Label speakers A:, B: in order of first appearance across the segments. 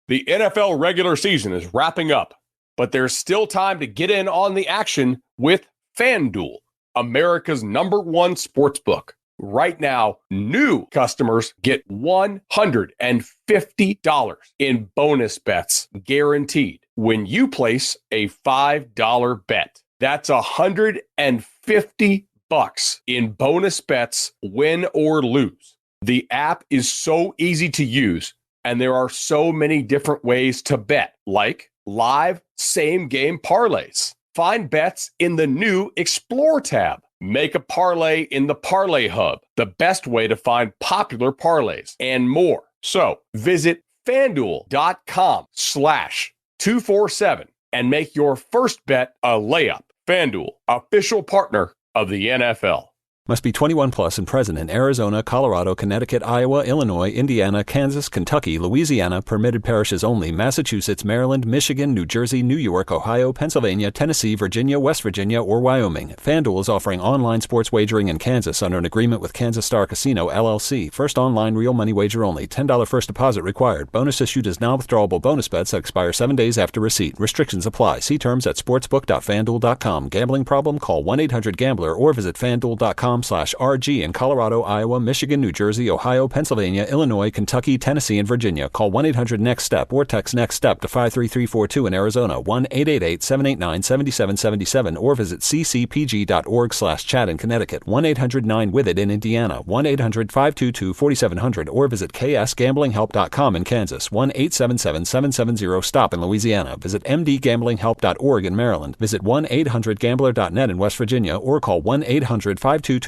A: The NFL regular season is wrapping up, but there's still time to get in on the action with FanDuel, America's #1 sportsbook. Right now, new customers get $150 in bonus bets guaranteed when you place a $5 bet. That's $150 in bonus bets, win or lose. The app is so easy to use, and there are so many different ways to bet, like live same-game parlays. Find bets in the new Explore tab. Make a parlay in the Parlay Hub, the best way to find popular parlays, and more. So visit FanDuel.com/247 and make your first bet a layup. FanDuel, official partner of the NFL.
B: Must be 21 plus and present in Arizona, Colorado, Connecticut, Iowa, Illinois, Indiana, Kansas, Kentucky, Louisiana, permitted parishes only, Massachusetts, Maryland, Michigan, New Jersey, New York, Ohio, Pennsylvania, Tennessee, Virginia, West Virginia, or Wyoming. FanDuel is offering online sports wagering in Kansas under an agreement with Kansas Star Casino, LLC. First online real money wager only. $10 first deposit required. Bonus issued as non-withdrawable bonus bets that expire 7 days after receipt. Restrictions apply. See terms at sportsbook.fanduel.com. Gambling problem? Call 1-800-GAMBLER or visit fanduel.com/RG in Colorado, Iowa, Michigan, New Jersey, Ohio, Pennsylvania, Illinois, Kentucky, Tennessee, and Virginia. Call 1-800-NEXT-STEP or text NEXT-STEP to 53342 in Arizona, 1-888-789-7777, or visit ccpg.org/chat in Connecticut, 1-800-9-WITH-IT in Indiana, 1-800-522-4700, or visit ksgamblinghelp.com in Kansas, 1-877-770-STOP in Louisiana. Visit mdgamblinghelp.org in Maryland. Visit 1-800-GAMBLER.net in West Virginia, or call 1-800-522-4700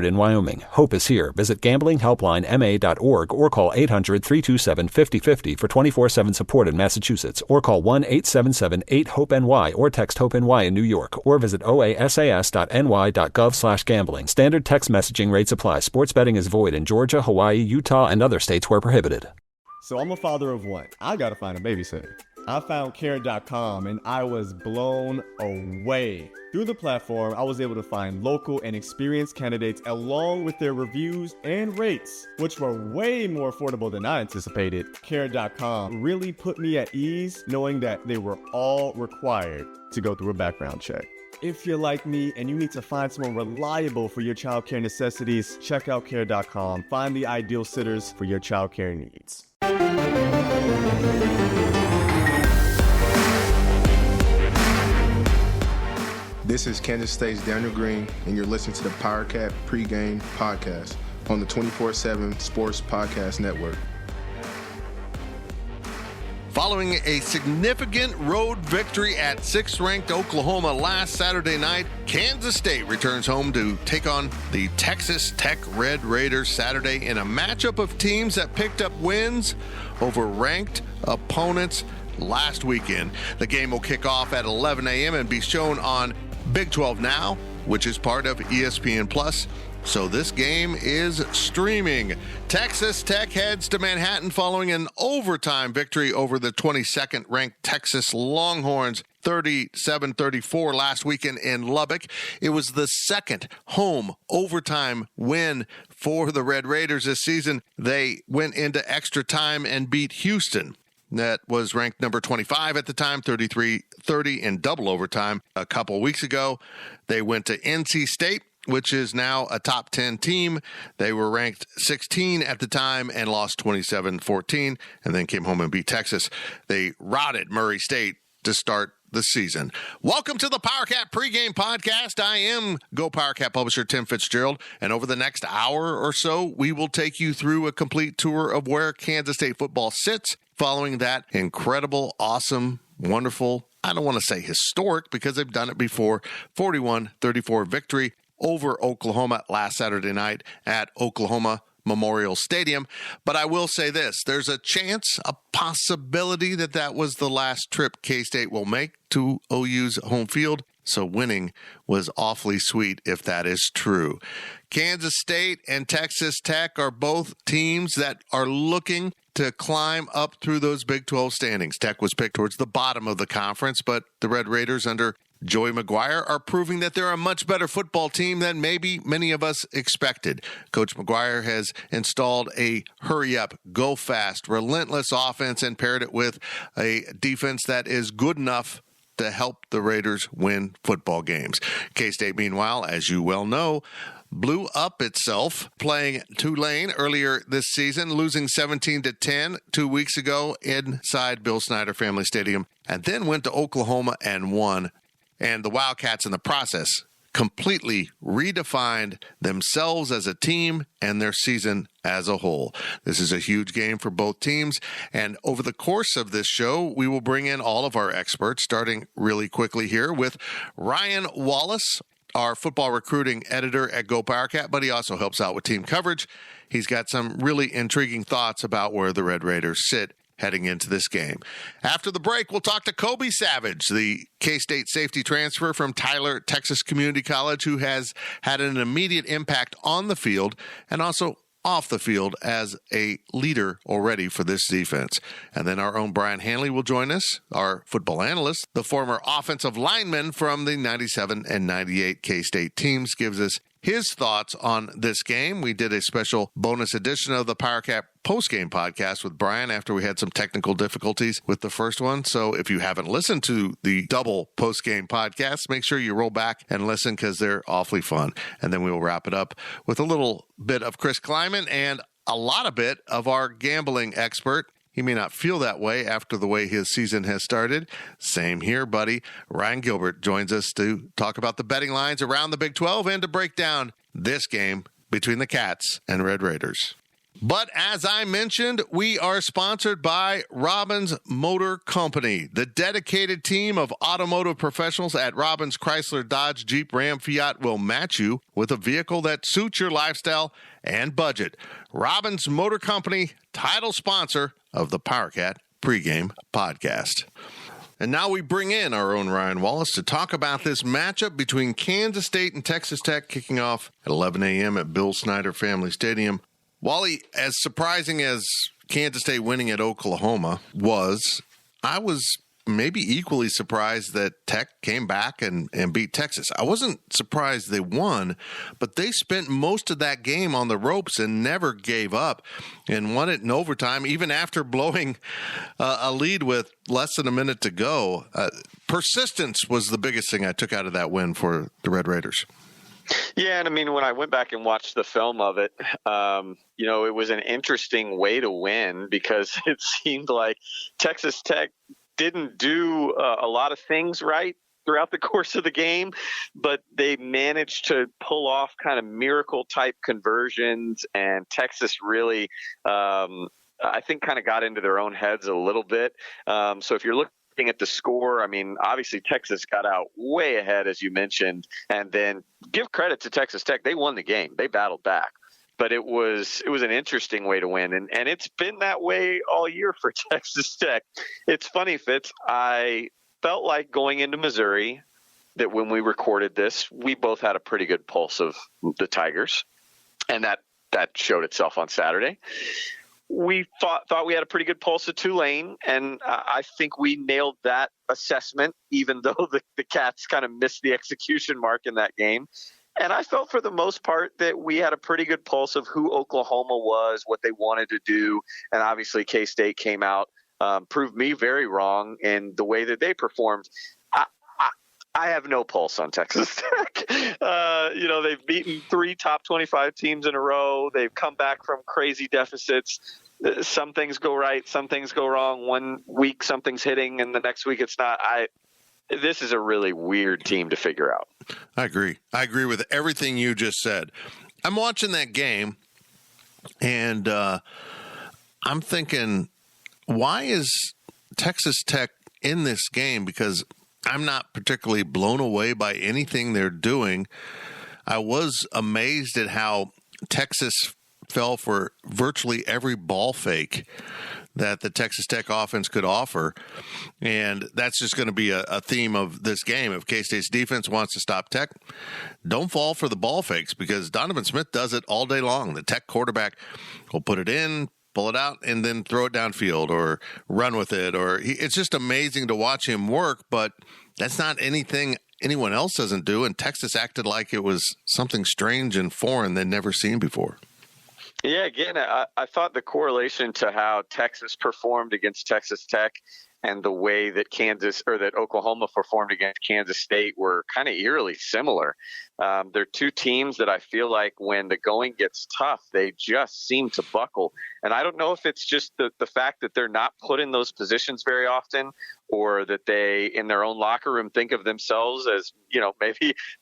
B: in Wyoming. Hope is here. Visit gamblinghelplinema.org or call 800-327-5050 for 24/7 support in Massachusetts, or call 1-877-8-HOPE-NY or text HOPE-NY in New York, or visit oasas.ny.gov/gambling. Standard text messaging rates apply. Sports betting is void in Georgia, Hawaii, Utah, and other states where prohibited.
C: So I'm a father of one. I gotta find a babysitter. I found Care.com and I was blown away. Through the platform, I was able to find local and experienced candidates along with their reviews and rates, which were way more affordable than I anticipated. Care.com really put me at ease knowing that they were all required to go through a background check. If you're like me and you need to find someone reliable for your childcare necessities, check out Care.com. Find the ideal sitters for your childcare needs.
D: This is Kansas State's Daniel Green, and you're listening to the PowerCat Pregame Podcast on the 24/7 Sports Podcast Network.
E: Following a significant road victory at 6th-ranked Oklahoma last Saturday night, Kansas State returns home to take on the Texas Tech Red Raiders Saturday in a matchup of teams that picked up wins over ranked opponents last weekend. The game will kick off at 11 a.m. and be shown on Big 12 Now, which is part of ESPN+. So this game is streaming. Texas Tech heads to Manhattan following an overtime victory over the 22nd ranked Texas Longhorns, 37-34 last weekend in Lubbock. It was the second home overtime win for the Red Raiders this season. They went into extra time and beat Houston. That was ranked number 25 at the time, 33-30 in double overtime. A couple weeks ago, they went to NC State, which is now a top 10 team. They were ranked 16 at the time and lost 27-14, and then came home and beat Texas. They routed Murray State to start the season. Welcome to the PowerCat Pregame Podcast. I am Go PowerCat publisher Tim Fitzgerald, and over the next hour or so, we will take you through a complete tour of where Kansas State football sits following that incredible, awesome, wonderful, I don't want to say historic because they've done it before, 41-34 victory over Oklahoma last Saturday night at Oklahoma Memorial Stadium. But I will say this, there's a chance, a possibility that was the last trip K-State will make to OU's home field. So winning was awfully sweet if that is true. Kansas State and Texas Tech are both teams that are looking to climb up through those Big 12 standings. Tech was picked towards the bottom of the conference, but the Red Raiders under Joey McGuire are proving that they're a much better football team than maybe many of us expected. Coach McGuire has installed a hurry-up, go-fast, relentless offense and paired it with a defense that is good enough to help the Raiders win football games. K-State, meanwhile, as you well know, blew up itself playing Tulane earlier this season, losing 17-10 2 weeks ago inside Bill Snyder Family Stadium, and then went to Oklahoma and won. And the Wildcats in the process completely redefined themselves as a team and their season as a whole. This is a huge game for both teams. And over the course of this show, we will bring in all of our experts, starting really quickly here with Ryan Wallace, our football recruiting editor at Go Powercat, but he also helps out with team coverage. He's got some really intriguing thoughts about where the Red Raiders sit heading into this game. After the break, we'll talk to Kobe Savage, the K-State safety transfer from Tyler, Texas Community College, who has had an immediate impact on the field and also off the field as a leader already for this defense. And then our own Brian Hanley will join us, our football analyst, the former offensive lineman from the 97 and 98 K-State teams, gives us his thoughts on this game. We did a special bonus edition of the PowerCat postgame podcast with Brian after we had some technical difficulties with the first one. So if you haven't listened to the double postgame podcast, make sure you roll back and listen because they're awfully fun. And then we will wrap it up with a little bit of Chris Kleiman and a lot of bit of our gambling expert. He may not feel that way after the way his season has started. Same here, buddy. Ryan Gilbert joins us to talk about the betting lines around the Big 12 and to break down this game between the Cats and Red Raiders. But as I mentioned, we are sponsored by Robbins Motor Company, the dedicated team of automotive professionals at Robbins Chrysler, Dodge, Jeep, Ram, Fiat will match you with a vehicle that suits your lifestyle and budget. Robbins Motor Company, title sponsor of the PowerCat Pregame podcast. And now we bring in our own Ryan Wallace to talk about this matchup between Kansas State and Texas Tech kicking off at 11 a.m. at Bill Snyder Family Stadium. Wally, as surprising as Kansas State winning at Oklahoma was, I was maybe equally surprised that Tech came back and beat Texas. I wasn't surprised they won, but they spent most of that game on the ropes and never gave up and won it in overtime, even after blowing a lead with less than a minute to go. Persistence was the biggest thing I took out of that win for the Red Raiders.
F: Yeah, and I mean, when I went back and watched the film of it, it was an interesting way to win because it seemed like Texas Tech didn't do a lot of things right throughout the course of the game, but they managed to pull off kind of miracle-type conversions, and Texas really, I think, kind of got into their own heads a little bit. So if you're looking at the score, I mean, obviously Texas got out way ahead, as you mentioned, and then give credit to Texas Tech. They won the game. They battled back. But it was an interesting way to win, and it's been that way all year for Texas Tech. It's funny, Fitz. I felt like going into Missouri that when we recorded this, we both had a pretty good pulse of the Tigers, and that showed itself on Saturday. We thought we had a pretty good pulse of Tulane, and I think we nailed that assessment, even though the Cats kind of missed the execution mark in that game. And I felt for the most part that we had a pretty good pulse of who Oklahoma was, what they wanted to do. And obviously K-State came out, proved me very wrong in the way that they performed. I have no pulse on Texas Tech. They've beaten 3 top 25 teams in a row. They've come back from crazy deficits. Some things go right, some things go wrong. One week something's hitting, and the next week it's not. This is a really weird team to figure out.
E: I agree. I agree with everything you just said. I'm watching that game, and I'm thinking, why is Texas Tech in this game? Because I'm not particularly blown away by anything they're doing. I was amazed at how Texas fell for virtually every ball fake that the Texas Tech offense could offer. And that's just going to be a theme of this game. If K-State's defense wants to stop Tech, don't fall for the ball fakes because Donovan Smith does it all day long. The Tech quarterback will put it in, pull it out, and then throw it downfield or run with it. It's just amazing to watch him work, but that's not anything anyone else doesn't do, and Texas acted like it was something strange and foreign they'd never seen before.
F: Yeah, again, I thought the correlation to how Texas performed against Texas Tech and the way that Oklahoma performed against Kansas State were kind of eerily similar. They're two teams that I feel like when the going gets tough, they just seem to buckle. And I don't know if it's just the fact that they're not put in those positions very often, or that they, in their own locker room, think of themselves as,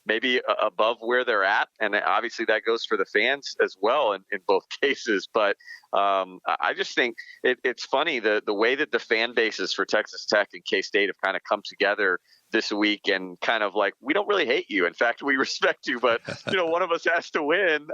F: maybe above where they're at. And obviously that goes for the fans as well in both cases. But I just think it's funny the way that the fan bases for Texas Tech and K-State have kind of come together this week, and kind of like, we don't really hate you. In fact, we respect you, but one of us has to win.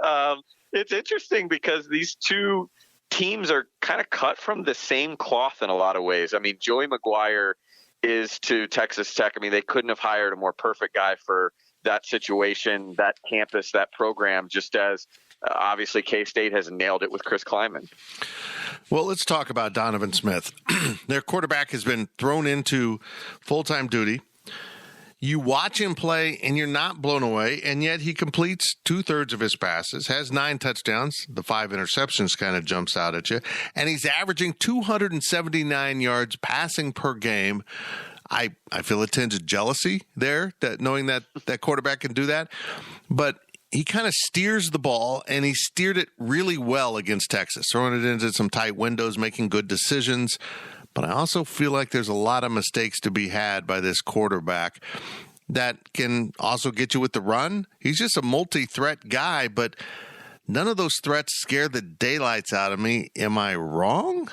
F: It's interesting because these two teams are kind of cut from the same cloth in a lot of ways. I mean, Joey McGuire is to Texas Tech. I mean, they couldn't have hired a more perfect guy for that situation, that campus, that program, just as obviously K-State has nailed it with Chris Kleiman.
E: Well, let's talk about Donovan Smith. Their quarterback has been thrown into full-time duty. You watch him play, and you're not blown away, and yet he completes 2/3 of his passes, has 9 touchdowns. The 5 interceptions kind of jumps out at you, and he's averaging 279 yards passing per game. I feel a tinge of jealousy there, that knowing that quarterback can do that, but he kind of steers the ball, and he steered it really well against Texas, throwing it into some tight windows, making good decisions. But I also feel like there's a lot of mistakes to be had by this quarterback that can also get you with the run. He's just a multi-threat guy, but none of those threats scare the daylights out of me. Am I wrong?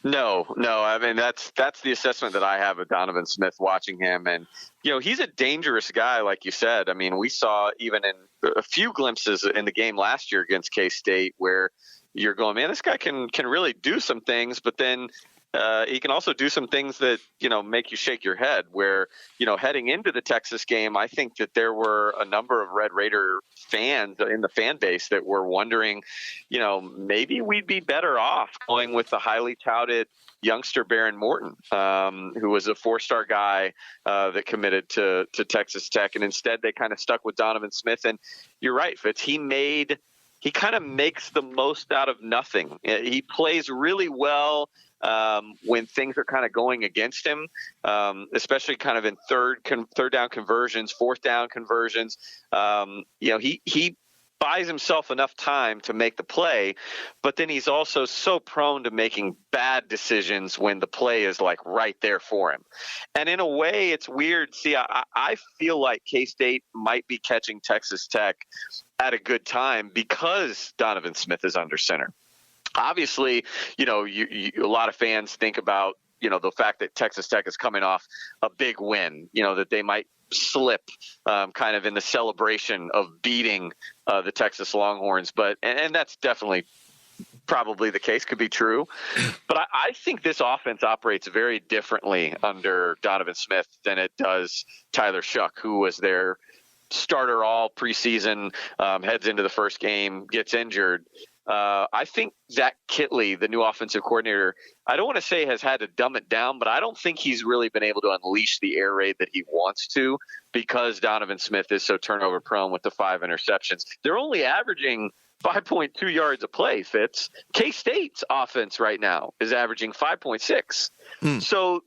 F: No. I mean, that's the assessment that I have of Donovan Smith watching him. And, he's a dangerous guy, like you said. I mean, we saw even in a few glimpses in the game last year against K-State where you're going, man, this guy can really do some things, but then he can also do some things that, make you shake your head, where, heading into the Texas game, I think that there were a number of Red Raider fans in the fan base that were wondering, maybe we'd be better off going with the highly touted youngster Baron Morton, who was a 4-star guy that committed to Texas Tech. And instead they kind of stuck with Donovan Smith. And you're right, Fitz, he kind of makes the most out of nothing. He plays really well when things are kind of going against him, especially kind of in third down conversions, 4th down conversions. He buys himself enough time to make the play, but then he's also so prone to making bad decisions when the play is like right there for him. And in a way, it's weird. See, I feel like K-State might be catching Texas Tech at a good time because Donovan Smith is under center. Obviously, a lot of fans think about, the fact that Texas Tech is coming off a big win, that they might slip kind of in the celebration of beating the Texas Longhorns. And that's definitely probably the case, could be true. But I think this offense operates very differently under Donovan Smith than it does Tyler Shuck, who was their starter all preseason, heads into the first game, gets injured. I think Zach Kitley, the new offensive coordinator, I don't want to say has had to dumb it down, but I don't think he's really been able to unleash the air raid that he wants to, because Donovan Smith is so turnover prone with the 5 interceptions. They're only averaging 5.2 yards a play, Fitz. K-State's offense right now is averaging 5.6. So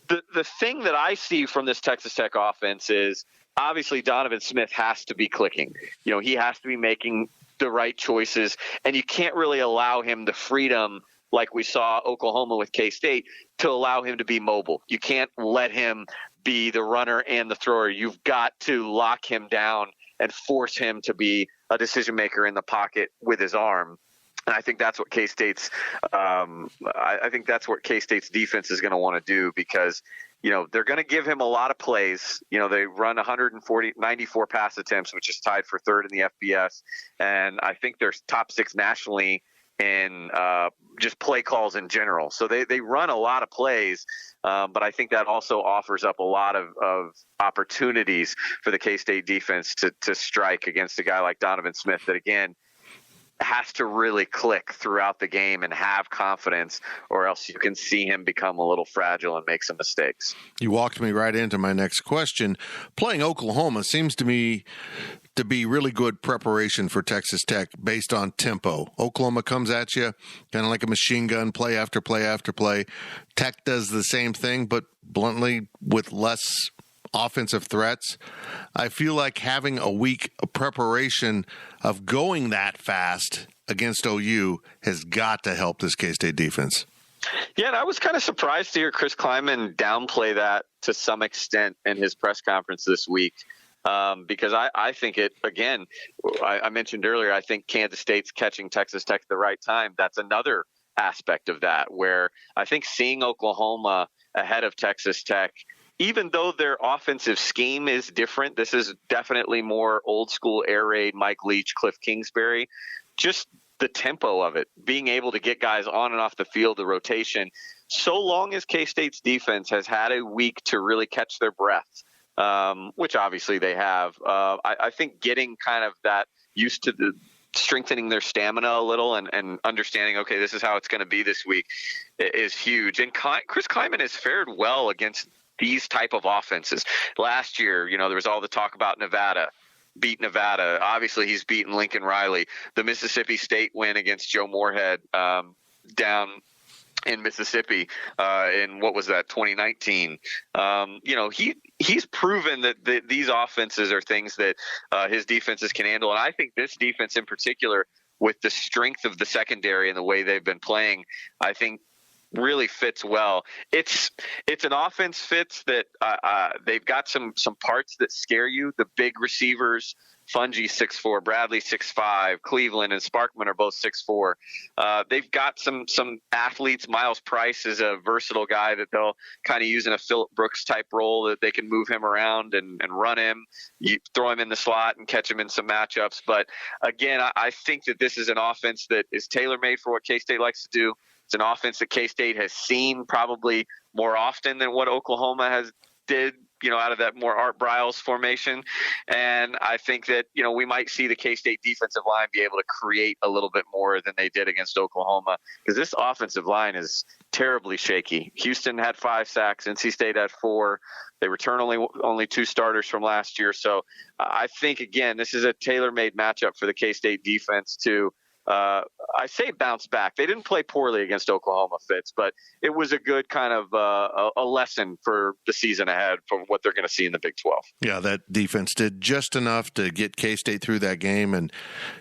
F: the thing that I see from this Texas Tech offense is obviously Donovan Smith has to be clicking. He has to be making the right choices, and you can't really allow him the freedom like we saw Oklahoma with K-State to allow him to be mobile. You can't let him be the runner and the thrower. You've got to lock him down and force him to be a decision maker in the pocket with his arm. And I think that's what K-State's K-State's defense is going to want to do, because they're going to give him a lot of plays. They run 94 pass attempts, which is tied for 3rd in the FBS. And I think they're top 6 nationally in just play calls in general. So they run a lot of plays, but I think that also offers up a lot of opportunities for the K-State defense to strike against a guy like Donovan Smith that, again, has to really click throughout the game and have confidence, or else you can see him become a little fragile and make some mistakes.
E: You walked me right into my next question. Playing Oklahoma seems to me to be really good preparation for Texas Tech based on tempo. Oklahoma comes at you kind of like a machine gun, play after play after play. Tech does the same thing, but bluntly with less offensive threats. I feel like having a week of preparation of going that fast against OU has got to help this K-State defense.
F: Yeah, and I was kind of surprised to hear Chris Kleiman downplay that to some extent in his press conference this week. Because I think it, again, I mentioned earlier, I think Kansas State's catching Texas Tech at the right time. That's another aspect of that, where I think seeing Oklahoma ahead of Texas Tech, even though their offensive scheme is different, this is definitely more old school air raid, Mike Leach, Cliff Kingsbury, just the tempo of it, being able to get guys on and off the field, the rotation, so long as K-State's defense has had a week to really catch their breath, which obviously they have. I think getting kind of that used to strengthening their stamina a little and understanding, okay, this is how it's going to be this week is huge. And Chris Kleiman has fared well against these type of offenses. Last year, there was all the talk about Nevada. Beat Nevada. Obviously, he's beaten Lincoln Riley. The Mississippi State win against Joe Moorhead down in Mississippi in, 2019. He's proven that these offenses are things that his defenses can handle. And I think this defense in particular, with the strength of the secondary and the way they've been playing, I think really fits well. It's an offense fits that they've got some parts that scare you. The big receivers, Fungi 6'4", Bradley 6'5", Cleveland and Sparkman are both 6'4". They've got some athletes. Miles Price is a versatile guy that they'll kind of use in a Phillip Brooks type role, that they can move him around and run him. You throw him in the slot and catch him in some matchups. But again, I think that this is an offense that is tailor-made for what K-State likes to do. It's an offense that K-State has seen probably more often than what Oklahoma has did, out of that more Art Briles formation. And I think that, we might see the K-State defensive line be able to create a little bit more than they did against Oklahoma, because this offensive line is terribly shaky. Houston had 5 sacks. NC State had 4. They return only 2 starters from last year. So I think, again, this is a tailor-made matchup for the K-State defense to, I say bounce back. They didn't play poorly against Oklahoma, Fitz, but it was a good kind of a lesson for the season ahead for what they're going to see in the Big 12.
E: Yeah, that defense did just enough to get K-State through that game. And,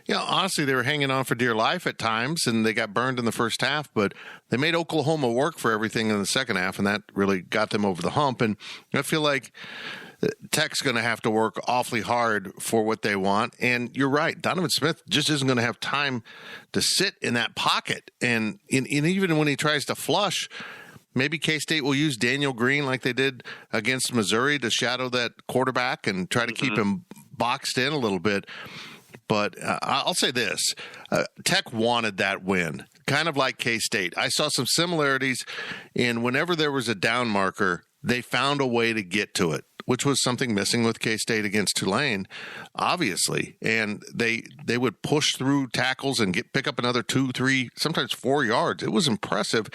E: honestly, they were hanging on for dear life at times, and they got burned in the first half, but they made Oklahoma work for everything in the second half, and that really got them over the hump. And I feel like Tech's going to have to work awfully hard for what they want. And you're right, Donovan Smith just isn't going to have time to sit in that pocket. And even when he tries to flush, maybe K-State will use Daniel Green like they did against Missouri to shadow that quarterback and try to keep him boxed in a little bit. But I'll say this, Tech wanted that win, kind of like K-State. I saw some similarities in whenever there was a down marker, they found a way to get to it, which was something missing with K-State against Tulane, obviously. And they would push through tackles and pick up another 2, 3, sometimes 4 yards. It was impressive.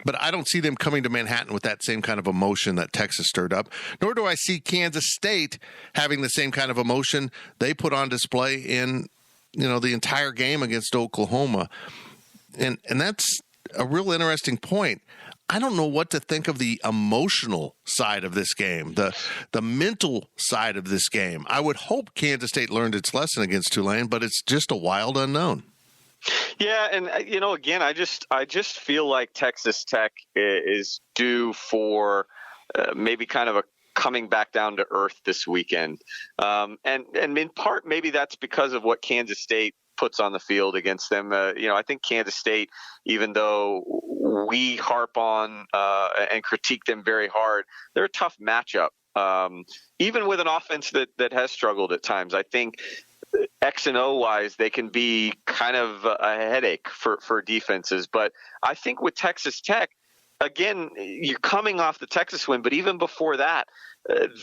E: But I don't see them coming to Manhattan with that same kind of emotion that Texas stirred up, nor do I see Kansas State having the same kind of emotion they put on display in, the entire game against Oklahoma. And that's a real interesting point. I don't know what to think of the emotional side of this game, the mental side of this game. I would hope Kansas State learned its lesson against Tulane, but it's just a wild unknown.
F: Yeah, and again, I just feel like Texas Tech is due for maybe kind of a coming back down to earth this weekend, and in part maybe that's because of what Kansas State puts on the field against them. I think Kansas State, even though we harp on and critique them very hard, they're a tough matchup. Even with an offense that has struggled at times, I think X and O wise, they can be kind of a headache for defenses. But I think with Texas Tech, again, you're coming off the Texas win, but even before that,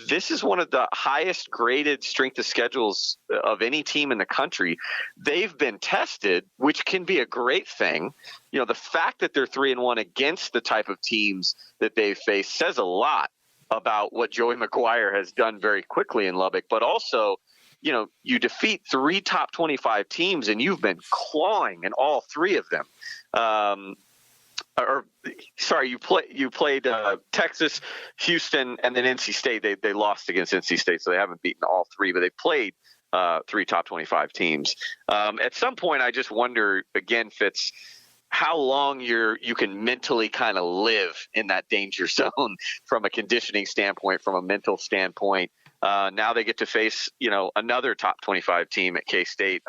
F: this is one of the highest graded strength of schedules of any team in the country. They've been tested, which can be a great thing. You know, the fact that they're 3-1 against the type of teams that they've faced says a lot about what Joey McGuire has done very quickly in Lubbock, but also, you know, you defeat 3 top 25 teams and you've been clawing in all 3 of them. You played Texas, Houston, and then NC State. They lost against NC State, so they haven't beaten all 3, but they played 3 top 25 teams. At some point, I just wonder, again, Fitz, how long you can mentally kind of live in that danger zone from a conditioning standpoint, from a mental standpoint. Now they get to face, you know, another top 25 team at K-State.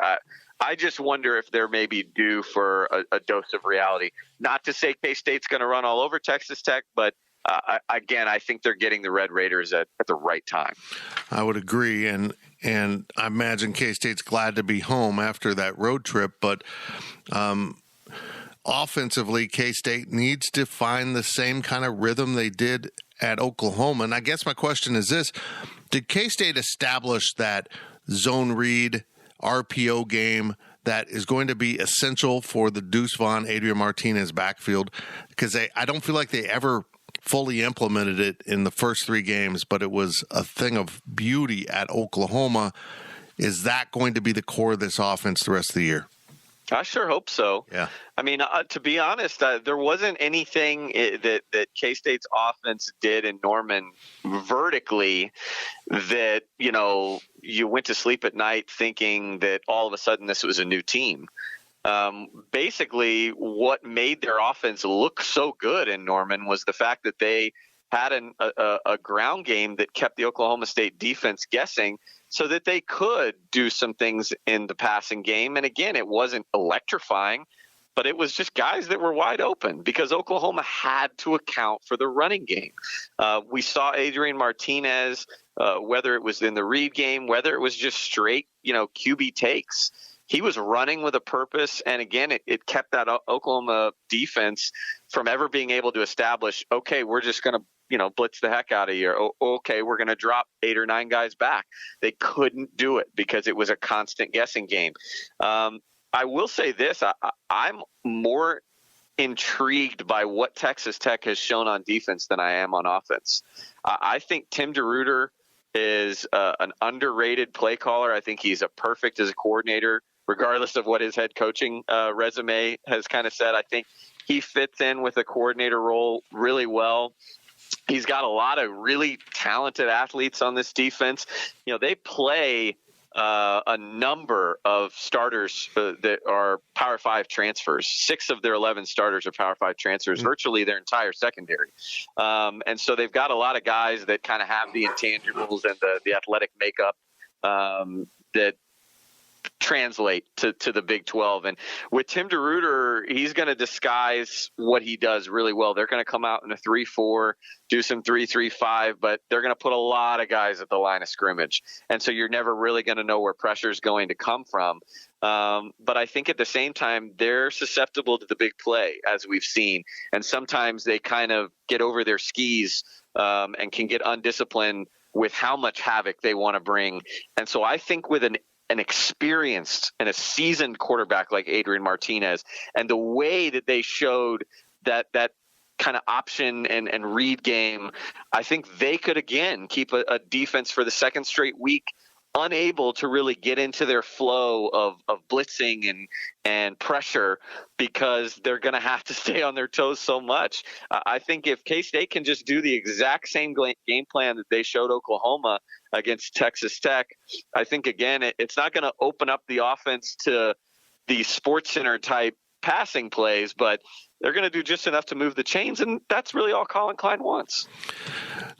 F: I just wonder if they're maybe due for a dose of reality. Not to say K-State's going to run all over Texas Tech, but again, I think they're getting the Red Raiders at the right time.
E: I would agree, and I imagine K-State's glad to be home after that road trip, but offensively, K-State needs to find the same kind of rhythm they did at Oklahoma. And I guess my question is this: did K-State establish that zone read RPO game that is going to be essential for the Deuce Vaughn, Adrian Martinez backfield? Because I don't feel like they ever fully implemented it in the first 3 games, but it was a thing of beauty at Oklahoma. Is that going to be the core of this offense the rest of the year?
F: I sure hope so.
E: Yeah.
F: I mean, to be honest, there wasn't anything that K-State's offense did in Norman vertically that, you know, you went to sleep at night thinking that all of a sudden this was a new team. Basically, what made their offense look so good in Norman was the fact that they had a ground game that kept the Oklahoma State defense guessing, so that they could do some things in the passing game. And again, it wasn't electrifying, but it was just guys that were wide open because Oklahoma had to account for the running game. We saw Adrian Martinez, whether it was in the read game, whether it was just straight, you know, QB takes. He was running with a purpose, and again, it kept that Oklahoma defense from ever being able to establish, okay, we're just going to, you know, blitz the heck out of you. Okay, we're going to drop 8 or 9 guys back. They couldn't do it because it was a constant guessing game. I will say this: I'm more intrigued by what Texas Tech has shown on defense than I am on offense. I think Tim DeRuyter is an underrated play caller. I think he's perfect as a coordinator, regardless of what his head coaching resume has kind of said. I think he fits in with a coordinator role really well. He's got a lot of really talented athletes on this defense. You know, they play a number of starters that are Power 5 transfers. 6 of their 11 starters are Power 5 transfers, virtually their entire secondary. And so they've got a lot of guys that kind of have the intangibles and the athletic makeup that translate to the Big 12. And with Tim DeRuyter, he's going to disguise what he does really well. They're going to come out in a 3-4, do some 3-3-5, but they're going to put a lot of guys at the line of scrimmage. And so you're never really going to know where pressure is going to come from. But I think at the same time, they're susceptible to the big play, as we've seen. And sometimes they kind of get over their skis and can get undisciplined with how much havoc they want to bring. And so I think with an experienced and a seasoned quarterback like Adrian Martinez, and the way that they showed that kind of option and read game, I think they could again keep a defense for the second straight week unable to really get into their flow of blitzing and pressure because they're going to have to stay on their toes so much. I think if K-State can just do the exact same game plan that they showed Oklahoma against Texas Tech, I think, again, it's not going to open up the offense to the Sports Center type passing plays, but they're going to do just enough to move the chains, and that's really all Colin Klein wants.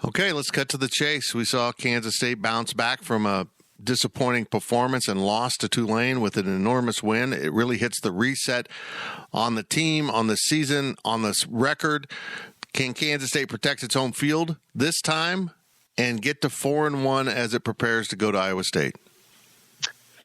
E: Okay, let's cut to the chase. We saw Kansas State bounce back from a disappointing performance and lost to Tulane with an enormous win. It really hits the reset on the team, on the season, on this record. Can Kansas State protect its home field this time and get to 4-1 as it prepares to go to Iowa State?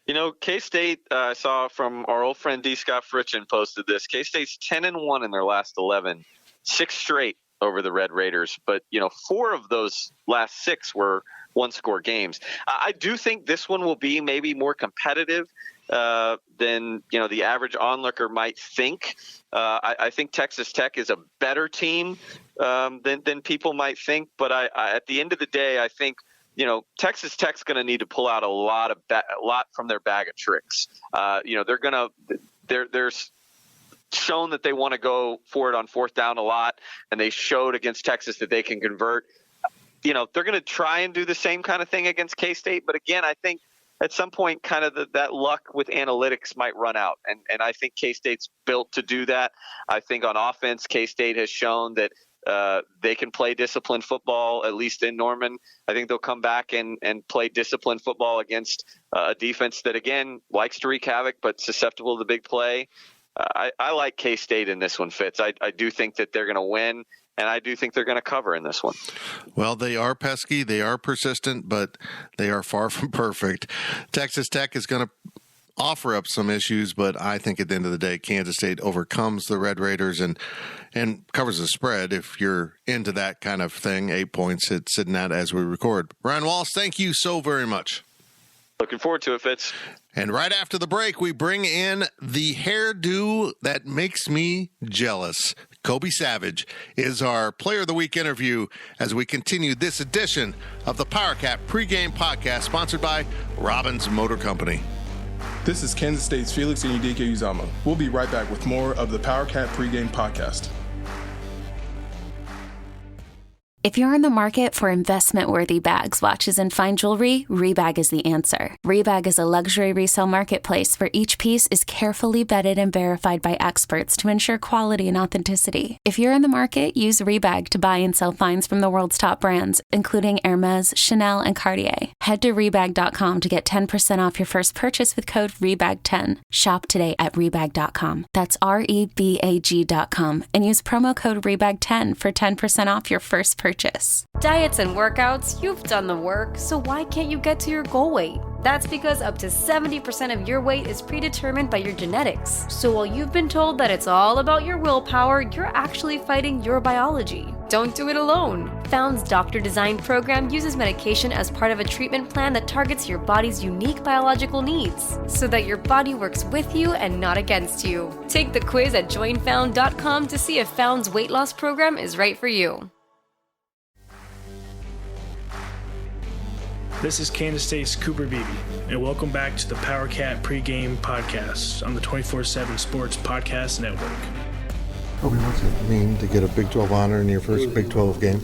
F: You know, K-State, I saw from our old friend D. Scott Fritchen posted this. K-State's 10-1 in their last 11 6 straight over the Red Raiders, but 4 of those last 6 were one-score games. I do think this one will be maybe more competitive than the average onlooker might think. I think Texas Tech is a better team than people might think, but I at the end of the day, I think Texas Tech's going to need to pull out a lot from their bag of tricks. They're shown that they want to go for it on 4th down a lot, and they showed against Texas that they can convert. They're going to try and do the same kind of thing against K-State, but again, I think at some point kind of that luck with analytics might run out, and I think K-State's built to do that. I think on offense, K-State has shown that they can play disciplined football, at least in Norman. I think they'll come back and play disciplined football against a defense that, again, likes to wreak havoc but susceptible to the big play. I like K-State in this one, Fitz. I do think that they're going to win, and I do think they're going to cover in this one.
E: Well, they are pesky, they are persistent, but they are far from perfect. Texas Tech is going to offer up some issues, but I think at the end of the day, Kansas State overcomes the Red Raiders and covers the spread. If you're into that kind of thing, 8 points, it's sitting at as we record. Ryan Wallace, thank you so very much.
F: Looking forward to it, Fitz.
E: And right after the break, we bring in the hairdo that makes me jealous. Kobe Savage is our Player of the Week interview as we continue this edition of the PowerCat Pregame Podcast, sponsored by Robbins Motor Company.
D: This is Kansas State's Felix Enudike Uzama. We'll be right back with more of the PowerCat Pregame Podcast.
G: If you're in the market for investment-worthy bags, watches, and fine jewelry, Rebag is the answer. Rebag is a luxury resale marketplace where each piece is carefully vetted and verified by experts to ensure quality and authenticity. If you're in the market, use Rebag to buy and sell finds from the world's top brands, including Hermes, Chanel, and Cartier. Head to Rebag.com to get 10% off your first purchase with code REBAG10. Shop today at Rebag.com. That's REBAG.com. And use promo code REBAG10 for 10% off your first purchase.
H: Diets and workouts, you've done the work, so why can't you get to your goal weight? That's because up to 70% of your weight is predetermined by your genetics. So while you've been told that it's all about your willpower, you're actually fighting your biology. Don't do it alone. Found's Doctor Design program uses medication as part of a treatment plan that targets your body's unique biological needs, so that your body works with you and not against you. Take the quiz at joinfound.com to see if Found's weight loss program is right for you.
I: This is Kansas State's Cooper Beebe, and welcome back to the PowerCat Pregame Podcast on the 24/7 Sports Podcast Network.
J: Kobe, what's it mean to get a Big 12 honor in your first Big 12 game?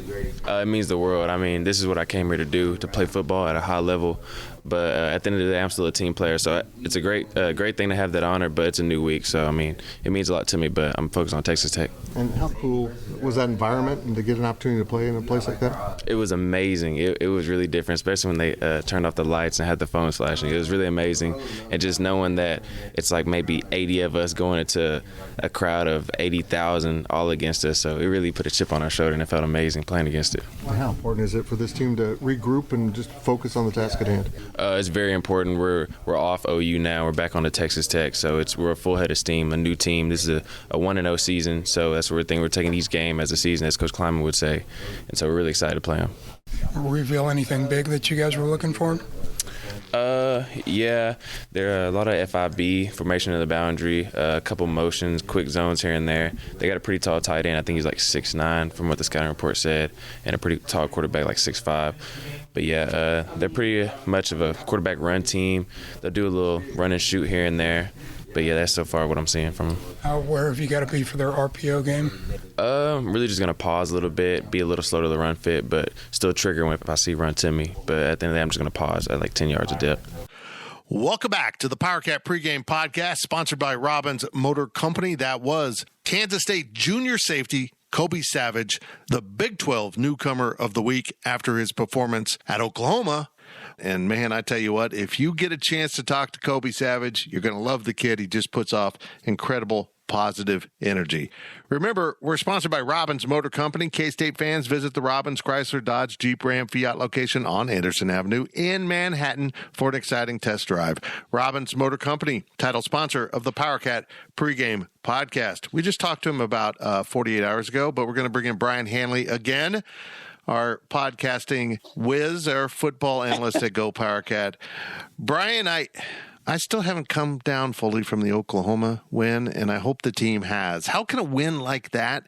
K: It means the world. I mean, this is what I came here to do, to play football at a high level. But at the end of the day, I'm still a team player. So it's a great thing to have that honor, but it's a new week. So, I mean, it means a lot to me, but I'm focused on Texas Tech.
J: And how cool was that environment and to get an opportunity to play in a place like that?
K: It was amazing. It was really different, especially when they turned off the lights and had the phones flashing. It was really amazing. And just knowing that it's like maybe 80 of us going into a crowd of 80,000 all against us. So it really put a chip on our shoulder, and it felt amazing playing against it.
J: How important is it for this team to regroup and just focus on the task at hand?
K: It's very important. We're off OU now. We're back on to Texas Tech, so we're a full head of steam, a new team. This is a 1-0 season, so that's what we're taking each game as a season, as Coach Kleiman would say, and so we're really excited to play them.
L: Reveal anything big that you guys were looking for?
K: Yeah, there are a lot of FIB, formation of the boundary, a couple motions, quick zones here and there. They got a pretty tall tight end. I think he's like 6'9", from what the scouting report said, and a pretty tall quarterback, like 6'5". But yeah, they're pretty much of a quarterback run team. They'll do a little run and shoot here and there. But yeah, that's so far what I'm seeing from them.
L: Where have you got to be for their RPO game?
K: I'm really just going to pause a little bit, be a little slow to the run fit, but still trigger if I see run to me. But at the end of the day, I'm just going to pause at like 10 yards of depth.
E: Welcome back to the PowerCat Pregame Podcast, sponsored by Robbins Motor Company. That was Kansas State junior safety Kobe Savage, the Big 12 newcomer of the week after his performance at Oklahoma. And, man, I tell you what, if you get a chance to talk to Kobe Savage, you're going to love the kid. He just puts off incredible positive energy. Remember, we're sponsored by Robbins Motor Company. K-State fans, visit the Robbins Chrysler Dodge Jeep Ram Fiat location on Anderson Avenue in Manhattan for an exciting test drive. Robbins Motor Company, title sponsor of the PowerCat Pregame podcast. We just talked to him about 48 hours ago, but we're going to bring in Brian Hanley again, our podcasting whiz, our football analyst at Go PowerCat. Brian, I still haven't come down fully from the Oklahoma win, and I hope the team has. How can a win like that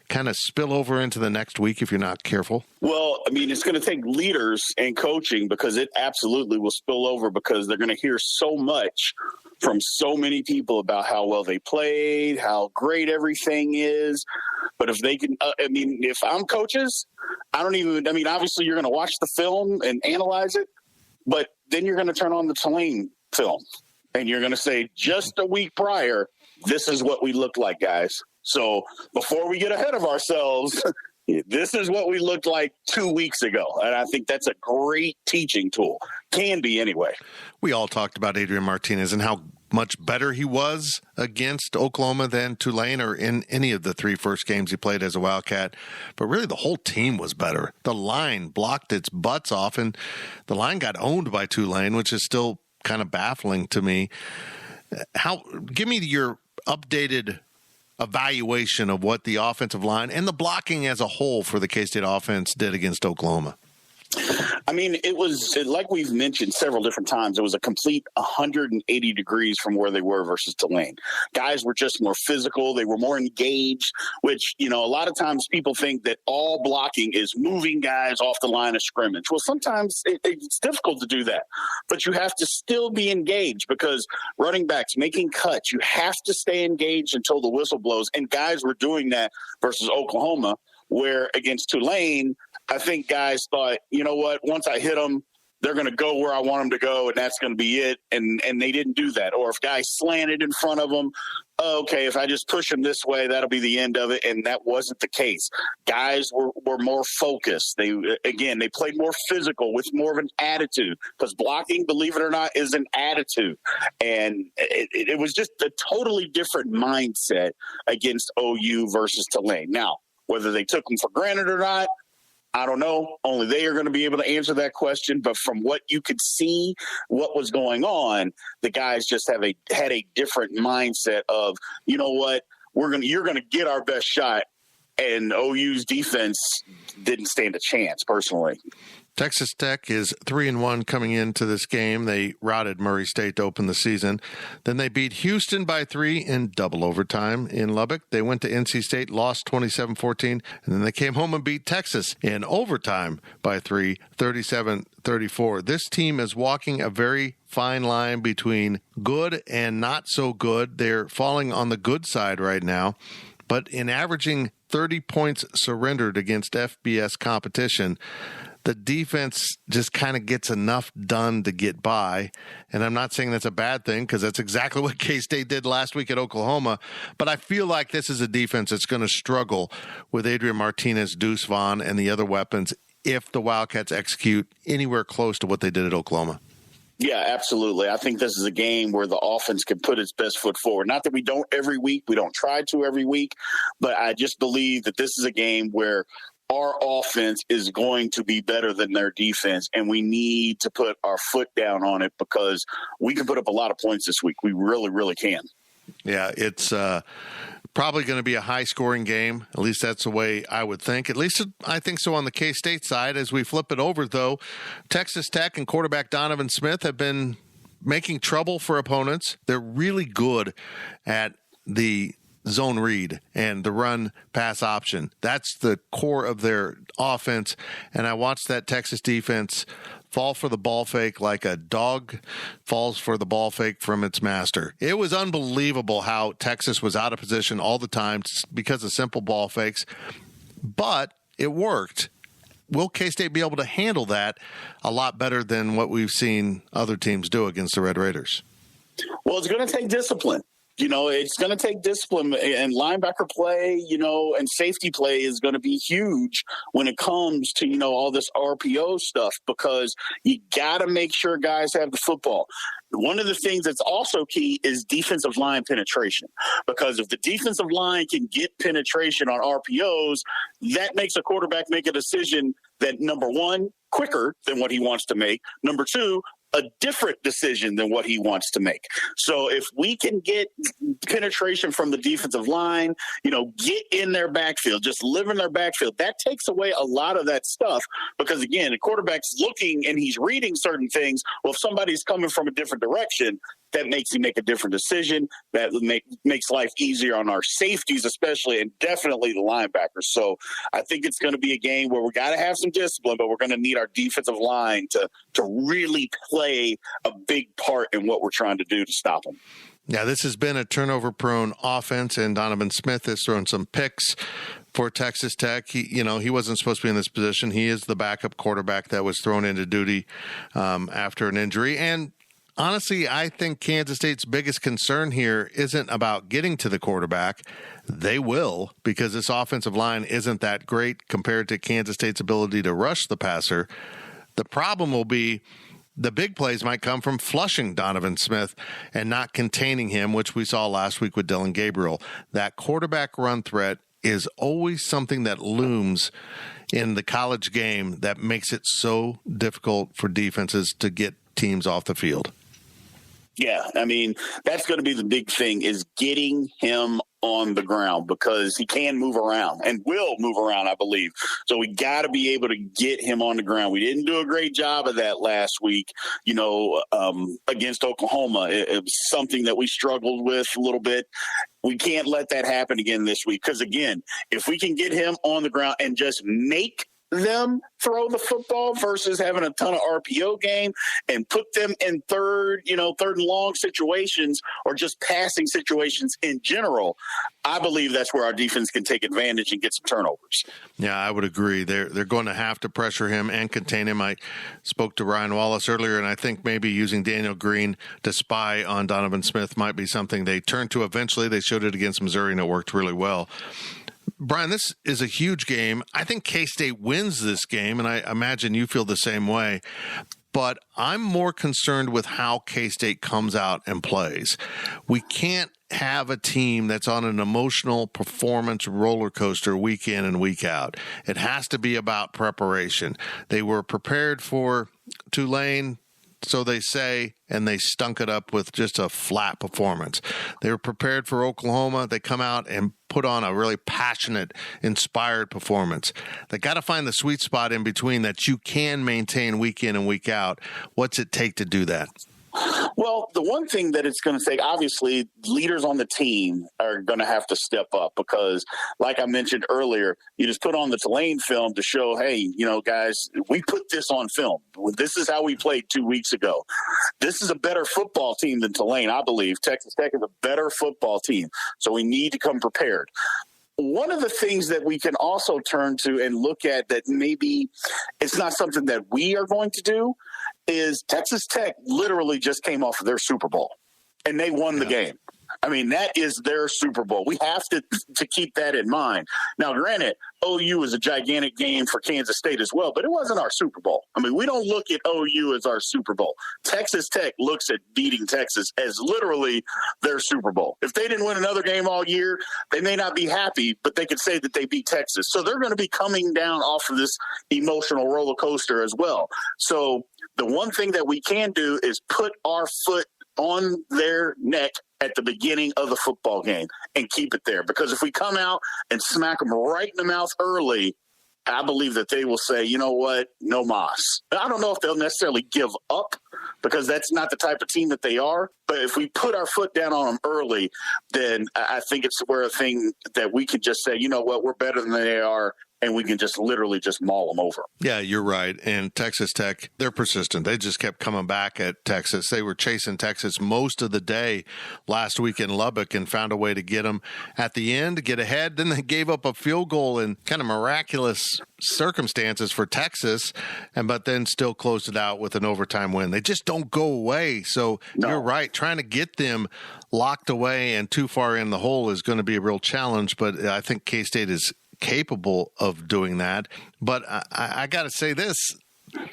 E: kind of spill over into the next week if you're not careful?
M: Well, I mean, it's going to take leaders and coaching, because it absolutely will spill over, because they're going to hear so much from so many people about how well they played, how great everything is. But if they can, if I'm coaches, obviously you're going to watch the film and analyze it, but then you're going to turn on the Tulane film and you're going to say, just a week prior, this is what we looked like, guys. So before we get ahead of ourselves, this is what we looked like 2 weeks ago. And I think that's a great teaching tool. Can be anyway.
E: We all talked about Adrian Martinez and how much better he was against Oklahoma than Tulane or in any of the 3 first games he played as a Wildcat. But really the whole team was better. The line blocked its butts off, and the line got owned by Tulane, which is still kind of baffling to me. Give me your updated evaluation of what the offensive line and the blocking as a whole for the K-State offense did against Oklahoma.
M: I mean, it was, like we've mentioned several different times, it was a complete 180 degrees from where they were versus Tulane. Guys were just more physical. They were more engaged, which, a lot of times people think that all blocking is moving guys off the line of scrimmage. Well, sometimes it's difficult to do that, but you have to still be engaged, because running backs making cuts, you have to stay engaged until the whistle blows. And guys were doing that versus Oklahoma, where against Tulane, I think guys thought, you know what, once I hit them, they're going to go where I want them to go, and that's going to be it. And they didn't do that. Or if guys slanted in front of them, okay, if I just push them this way, that'll be the end of it. And that wasn't the case. Guys were more focused. They played more physical with more of an attitude, because blocking, believe it or not, is an attitude. And it was just a totally different mindset against OU versus Tulane. Now, whether they took them for granted or not, I don't know. Only they are going to be able to answer that question. But from what you could see, what was going on, the guys just had a different mindset of, you know what, you're going to get our best shot. And OU's defense didn't stand a chance, personally.
E: Texas Tech is 3-1 coming into this game. They routed Murray State to open the season. Then they beat Houston by 3 in double overtime in Lubbock. They went to NC State, lost 27-14, and then they came home and beat Texas in overtime by 3, 37-34. This team is walking a very fine line between good and not so good. They're falling on the good side right now, but in averaging 30 points surrendered against FBS competition, the defense just kind of gets enough done to get by. And I'm not saying that's a bad thing, because that's exactly what K-State did last week at Oklahoma. But I feel like this is a defense that's going to struggle with Adrian Martinez, Deuce Vaughn, and the other weapons if the Wildcats execute anywhere close to what they did at Oklahoma.
M: Yeah, absolutely. I think this is a game where the offense can put its best foot forward. Not that we don't every week. We don't try to every week. But I just believe that this is a game where our offense is going to be better than their defense, and we need to put our foot down on it, because we can put up a lot of points this week. We really, really can.
E: Yeah, it's probably going to be a high-scoring game. At least that's the way I would think. At least I think so on the K-State side. As we flip it over, though, Texas Tech and quarterback Donovan Smith have been making trouble for opponents. They're really good at the zone read and the run pass option. That's the core of their offense. And I watched that Texas defense fall for the ball fake like a dog falls for the ball fake from its master. It was unbelievable how Texas was out of position all the time because of simple ball fakes, but it worked. Will K-State be able to handle that a lot better than what we've seen other teams do against the Red Raiders?
M: Well, it's going to take discipline. It's going to take discipline, and linebacker play, and safety play is going to be huge when it comes to, all this RPO stuff, because you got to make sure guys have the football. One of the things that's also key is defensive line penetration, because if the defensive line can get penetration on RPOs, that makes a quarterback make a decision that, number one, quicker than what he wants to make. Number two, a different decision than what he wants to make. So if we can get penetration from the defensive line, get in their backfield, just live in their backfield, that takes away a lot of that stuff, because again, the quarterback's looking and he's reading certain things. Well, if somebody's coming from a different direction, that makes him make a different decision. That makes life easier on our safeties, especially, and definitely the linebackers. So I think it's going to be a game where we got to have some discipline, but we're going to need our defensive line to really play a big part in what we're trying to do to stop them.
E: Yeah, this has been a turnover-prone offense, and Donovan Smith has thrown some picks for Texas Tech. He wasn't supposed to be in this position. He is the backup quarterback that was thrown into duty after an injury. And honestly, I think Kansas State's biggest concern here isn't about getting to the quarterback. They will, because this offensive line isn't that great compared to Kansas State's ability to rush the passer. The problem will be the big plays might come from flushing Donovan Smith and not containing him, which we saw last week with Dylan Gabriel. That quarterback run threat is always something that looms in the college game that makes it so difficult for defenses to get teams off the field.
M: Yeah, I mean, that's going to be the big thing, is getting him on the ground, because he can move around and will move around, I believe. So we got to be able to get him on the ground. We didn't do a great job of that last week, against Oklahoma. It was something that we struggled with a little bit. We can't let that happen again this week, because, again, if we can get him on the ground and just make them throw the football versus having a ton of RPO game and put them in third and long situations, or just passing situations in general, I believe that's where our defense can take advantage and get some turnovers.
E: Yeah, I would agree. They're going to have to pressure him and contain him. I spoke to Ryan Wallace earlier, and I think maybe using Daniel Green to spy on Donovan Smith might be something they turn to eventually. They showed it against Missouri, and it worked really well. Brian, this is a huge game. I think K-State wins this game, and I imagine you feel the same way. But I'm more concerned with how K-State comes out and plays. We can't have a team that's on an emotional performance roller coaster week in and week out. It has to be about preparation. They were prepared for Tulane, so they say, and they stunk it up with just a flat performance. They were prepared for Oklahoma. They come out and put on a really passionate, inspired performance. They got to find the sweet spot in between that you can maintain week in and week out. What's it take to do that?
M: Well, the one thing that it's going to take, obviously, leaders on the team are going to have to step up, because, like I mentioned earlier, you just put on the Tulane film to show, hey, guys, we put this on film. This is how we played 2 weeks ago. This is a better football team than Tulane, I believe. Texas Tech is a better football team, so we need to come prepared. One of the things that we can also turn to and look at that maybe it's not something that we are going to do is Texas Tech literally just came off of their Super Bowl, and they won the game. I mean, that is their Super Bowl. We have to keep that in mind. Now, granted, OU is a gigantic game for Kansas State as well, but it wasn't our Super Bowl. I mean, we don't look at OU as our Super Bowl. Texas Tech looks at beating Texas as literally their Super Bowl. If they didn't win another game all year, they may not be happy, but they could say that they beat Texas. So they're going to be coming down off of this emotional roller coaster as well. So the one thing that we can do is put our foot on their neck at the beginning of the football game and keep it there. Because if we come out and smack them right in the mouth early, I believe that they will say, you know what, no mas. I don't know if they'll necessarily give up, because that's not the type of team that they are. But if we put our foot down on them early, then I think it's where a thing that we could just say, you know what, we're better than they are. and we can just literally just maul them over.
E: Yeah, you're right. And Texas Tech, they're persistent. They just kept coming back at Texas. They were chasing Texas most of the day last week in Lubbock and found a way to get them at the end to get ahead. Then they gave up a field goal in kind of miraculous circumstances for Texas, but then still closed it out with an overtime win. They just don't go away. So You're right. Trying to get them locked away and too far in the hole is going to be a real challenge, but I think K-State is capable of doing that. But I got to say this.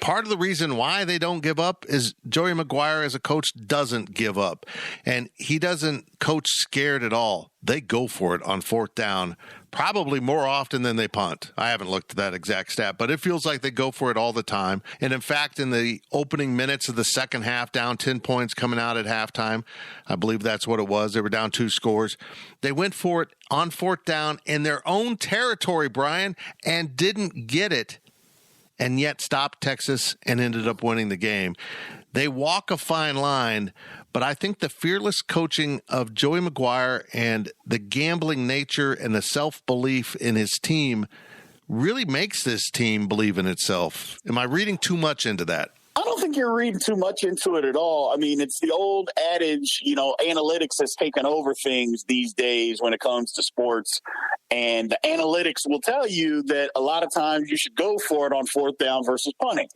E: Part of the reason why they don't give up is Joey McGuire as a coach doesn't give up. And he doesn't coach scared at all. They go for it on fourth down, probably more often than they punt. I haven't looked at that exact stat, but it feels like they go for it all the time. And in fact, in the opening minutes of the second half, down 10 points coming out at halftime, I believe that's what it was. They were down 2 scores. They went for it on fourth down in their own territory, Brian, and didn't get it, and yet stopped Texas and ended up winning the game. They walk a fine line, but I think the fearless coaching of Joey McGuire and the gambling nature and the self-belief in his team really makes this team believe in itself. Am I reading too much into that?
M: I don't think you're reading too much into it at all. I mean, it's the old adage, analytics has taken over things these days when it comes to sports. And the analytics will tell you that a lot of times you should go for it on fourth down versus punting.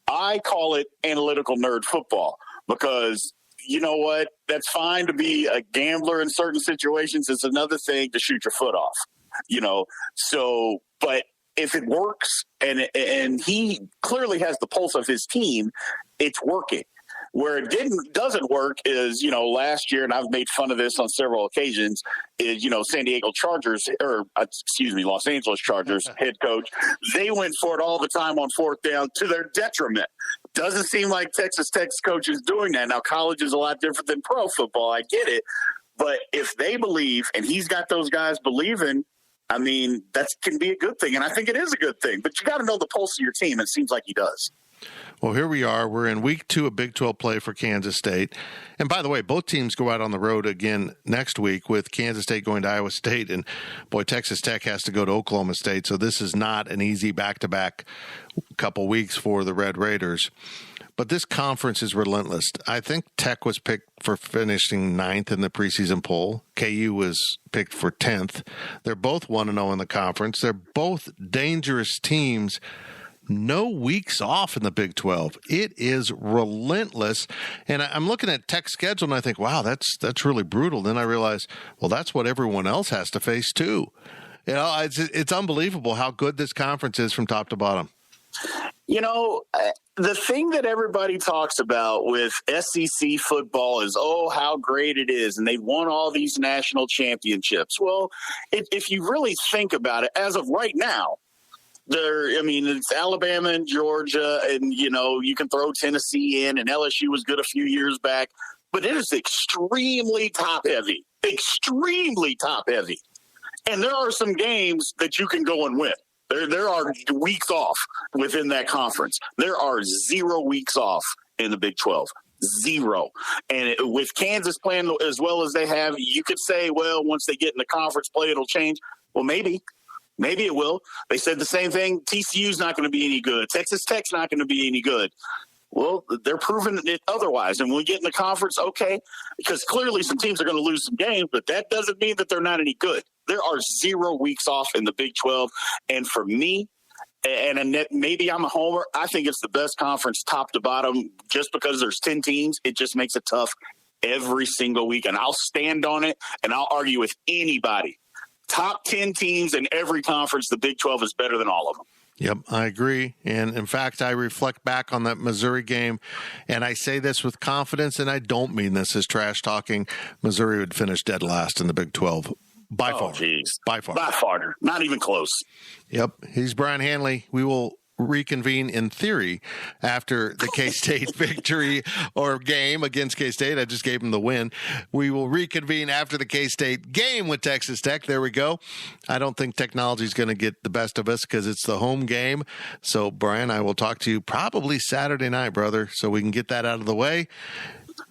M: I call it analytical nerd football because you know what? That's fine to be a gambler in certain situations. It's another thing to shoot your foot off, but if it works and he clearly has the pulse of his team, it's working. Where it doesn't work is, last year, and I've made fun of this on several occasions, is, Los Angeles Chargers head coach. They went for it all the time on fourth down to their detriment. Doesn't seem like Texas Tech's coach is doing that. Now, college is a lot different than pro football. I get it. But if they believe, and he's got those guys believing, I mean, that can be a good thing, and I think it is a good thing. But you got to know the pulse of your team, and it seems like he does.
E: Well, here we are. We're in week 2 of Big 12 play for Kansas State. And by the way, both teams go out on the road again next week with Kansas State going to Iowa State. And, boy, Texas Tech has to go to Oklahoma State. So this is not an easy back-to-back couple weeks for the Red Raiders. But this conference is relentless. I think Tech was picked for finishing 9th in the preseason poll. KU was picked for 10th. They're both 1-0 in the conference. They're both dangerous teams. No weeks off in the Big 12. It is relentless. And I'm looking at Tech's schedule, and I think, wow, that's really brutal. Then I realize, well, that's what everyone else has to face too. It's unbelievable how good this conference is from top to bottom.
M: The thing that everybody talks about with SEC football is, how great it is. And they've won all these national championships. Well, if you really think about it, as of right now, it's Alabama and Georgia, and, you can throw Tennessee in, and LSU was good a few years back. But it is extremely top-heavy. And there are some games that you can go and win. There are weeks off within that conference. There are 0 weeks off in the Big 12. 0. And with Kansas playing as well as they have, you could say, well, once they get in the conference play, it'll change. Well, maybe it will. They said the same thing. TCU's not going to be any good. Texas Tech's not going to be any good. Well, they're proving it otherwise. And when we get in the conference, okay, because clearly some teams are going to lose some games, but that doesn't mean that they're not any good. There are 0 weeks off in the Big 12. And for me, and maybe I'm a homer, I think it's the best conference top to bottom just because there's 10 teams. It just makes it tough every single week. And I'll stand on it, and I'll argue with anybody. Top 10 teams in every conference, the Big 12 is better than all of them.
E: Yep, I agree. And in fact, I reflect back on that Missouri game, and I say this with confidence, and I don't mean this as trash talking. Missouri would finish dead last in the Big 12 by far. By far.
M: Not even close.
E: Yep. He's Brian Hanley. We will reconvene in theory after the K-State victory or game against K-State. I just gave them the win. We will reconvene after the K-State game with Texas Tech. There we go. I don't think technology is going to get the best of us because it's the home game. So, Brian, I will talk to you probably Saturday night, brother, so we can get that out of the way.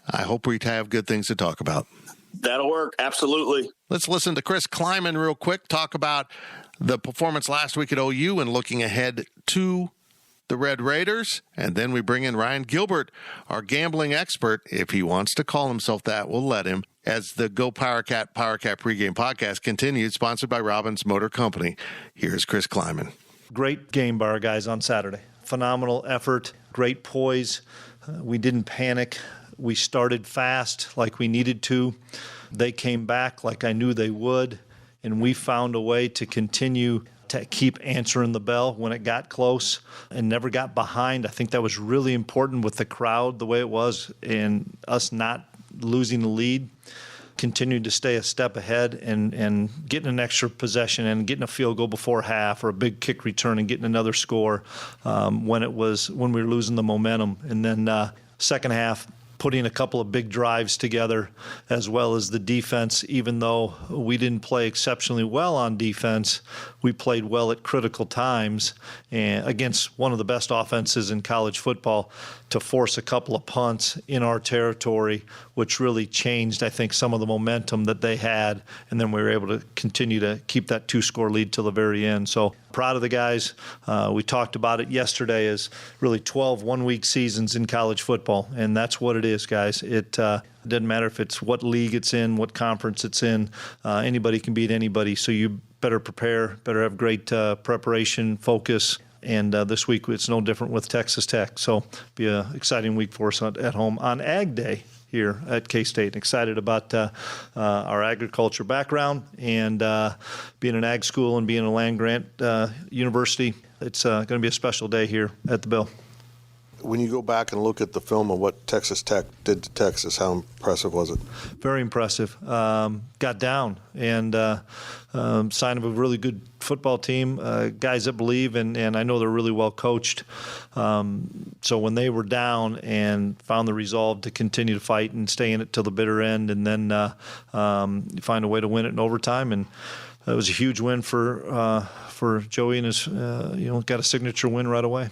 E: I hope we have good things to talk about.
M: That'll work. Absolutely.
E: Let's listen to Chris Kleiman real quick talk about the performance last week at OU and looking ahead to the Red Raiders. And then we bring in Ryan Gilbert, our gambling expert. If he wants to call himself that, we'll let him. As the Go PowerCat Pregame podcast continues, sponsored by Robbins Motor Company. Here's Chris Kleiman.
N: Great game by our guys on Saturday. Phenomenal effort, great poise. We didn't panic. We started fast like we needed to. They came back like I knew they would, and we found a way to continue to keep answering the bell when it got close and never got behind. I think that was really important with the crowd the way it was and us not losing the lead. Continued to stay a step ahead and getting an extra possession and getting a field goal before half or a big kick return and getting another score when we were losing the momentum. And then second half, putting a couple of big drives together, as well as the defense. Even though we didn't play exceptionally well on defense, we played well at critical times and against one of the best offenses in college football to force a couple of punts in our territory, which really changed, I think, some of the momentum that they had. And then we were able to continue to keep that 2-score lead till the very end. So proud of the guys. We talked about it yesterday as really 12 one-week seasons in college football, and that's what it is, guys. It doesn't matter if it's what league it's in, what conference it's in. Anybody can beat anybody, so you better prepare, better have great preparation, focus. And this week it's no different with Texas Tech. So be an exciting week for us at home on Ag Day here at K-State. Excited about our agriculture background and being an ag school and being a land-grant university. It's going to be a special day here at the Bill.
J: When you go back and look at the film of what Texas Tech did to Texas, how impressive was it?
N: Very impressive. Got down and sign of a really good football team, guys that believe, and I know they're really well coached. So when they were down and found the resolve to continue to fight and stay in it till the bitter end, and then find a way to win it in overtime, and it was a huge win for Joey and his, got a signature win right away.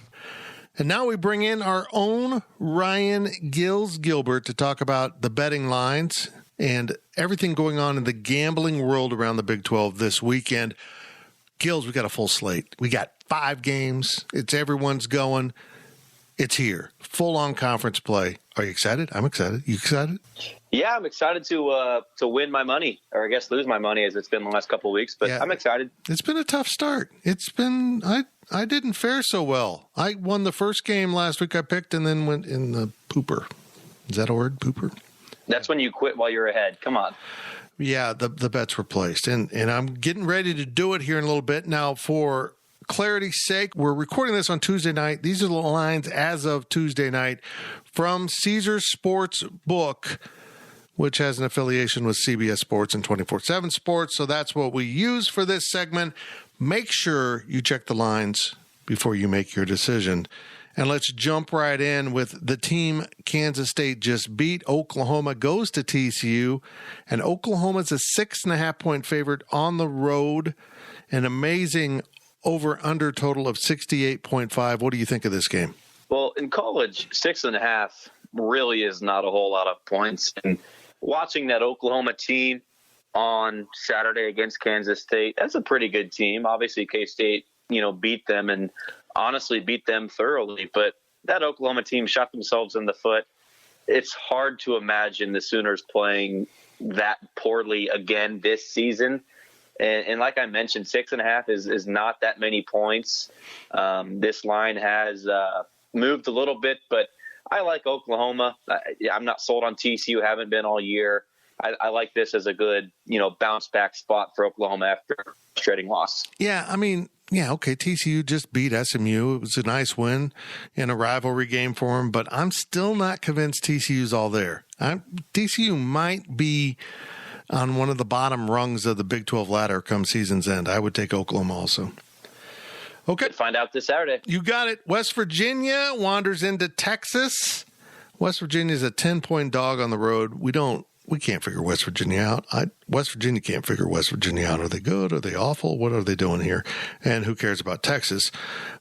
E: And now we bring in our own Ryan Gilbert to talk about the betting lines and everything going on in the gambling world around the Big 12 this weekend. Gills, we got a full slate. We got 5 games. Everyone's going. It's here. Full-on conference play. Are you excited? I'm excited. You excited?
O: Yeah, I'm excited to win my money, or I guess lose my money as it's been the last couple of weeks, but yeah, I'm excited.
E: It's been a tough start. I didn't fare so well. I won the first game last week I picked and then went in the pooper. Is that a word, pooper?
O: That's when you quit while you're ahead. Come on.
E: Yeah, the bets were placed, and I'm getting ready to do it here in a little bit. Now, for clarity's sake, we're recording this on Tuesday night. These are the lines as of Tuesday night from Caesars Sports Book, which has an affiliation with CBS Sports and 24/7 Sports. So that's what we use for this segment. Make sure you check the lines before you make your decision. And let's jump right in with the team Kansas State just beat. Oklahoma goes to TCU, and Oklahoma's a 6.5-point favorite on the road. An amazing over-under total of 68.5. What do you think of this game?
O: Well, in college, 6.5 really is not a whole lot of points. And watching that Oklahoma team on Saturday against Kansas State, that's a pretty good team. Obviously, K-State, beat them and honestly beat them thoroughly. But that Oklahoma team shot themselves in the foot. It's hard to imagine the Sooners playing that poorly again this season. And like I mentioned, 6.5 is not that many points. This line has moved a little bit, but I like Oklahoma. I'm not sold on TCU, haven't been all year. I like this as a good, bounce back spot for Oklahoma after a frustrating loss.
E: Yeah, okay. TCU just beat SMU. It was a nice win in a rivalry game for them, but I'm still not convinced TCU's all there. TCU might be on one of the bottom rungs of the Big 12 ladder come season's end. I would take Oklahoma also. Okay.
O: We'll find out this Saturday.
E: You got it. West Virginia wanders into Texas. West Virginia's a 10-point dog on the road. We can't figure West Virginia out. West Virginia can't figure West Virginia out. Are they good? Are they awful? What are they doing here? And who cares about Texas?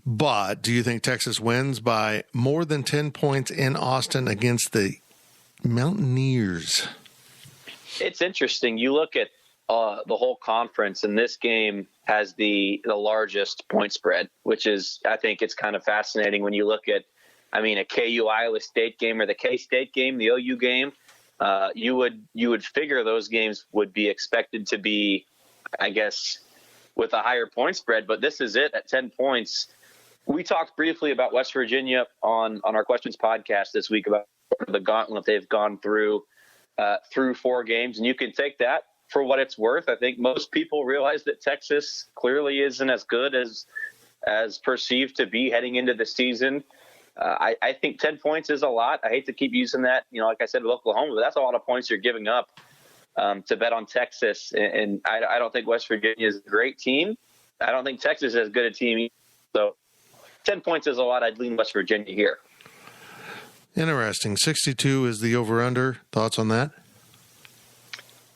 E: But do you think Texas wins by more than 10 points in Austin against the Mountaineers?
O: It's interesting. You look at the whole conference, and this game has the largest point spread, which is, I think it's kind of fascinating when you look at, a KU Iowa State game or the K-State game, the OU game. You would figure those games would be expected to be, I guess, with a higher point spread, but this is it at 10 points. We talked briefly about West Virginia on our Questions podcast this week about the gauntlet they've gone through 4 games, and you can take that for what it's worth. I think most people realize that Texas clearly isn't as good as perceived to be heading into the season. I think 10 points is a lot. I hate to keep using that, like I said, with Oklahoma, but that's a lot of points you're giving up to bet on Texas. And I don't think West Virginia is a great team. I don't think Texas is as good a team either. So 10 points is a lot. I'd lean West Virginia here.
J: Interesting. 62 is the over-under. Thoughts on that?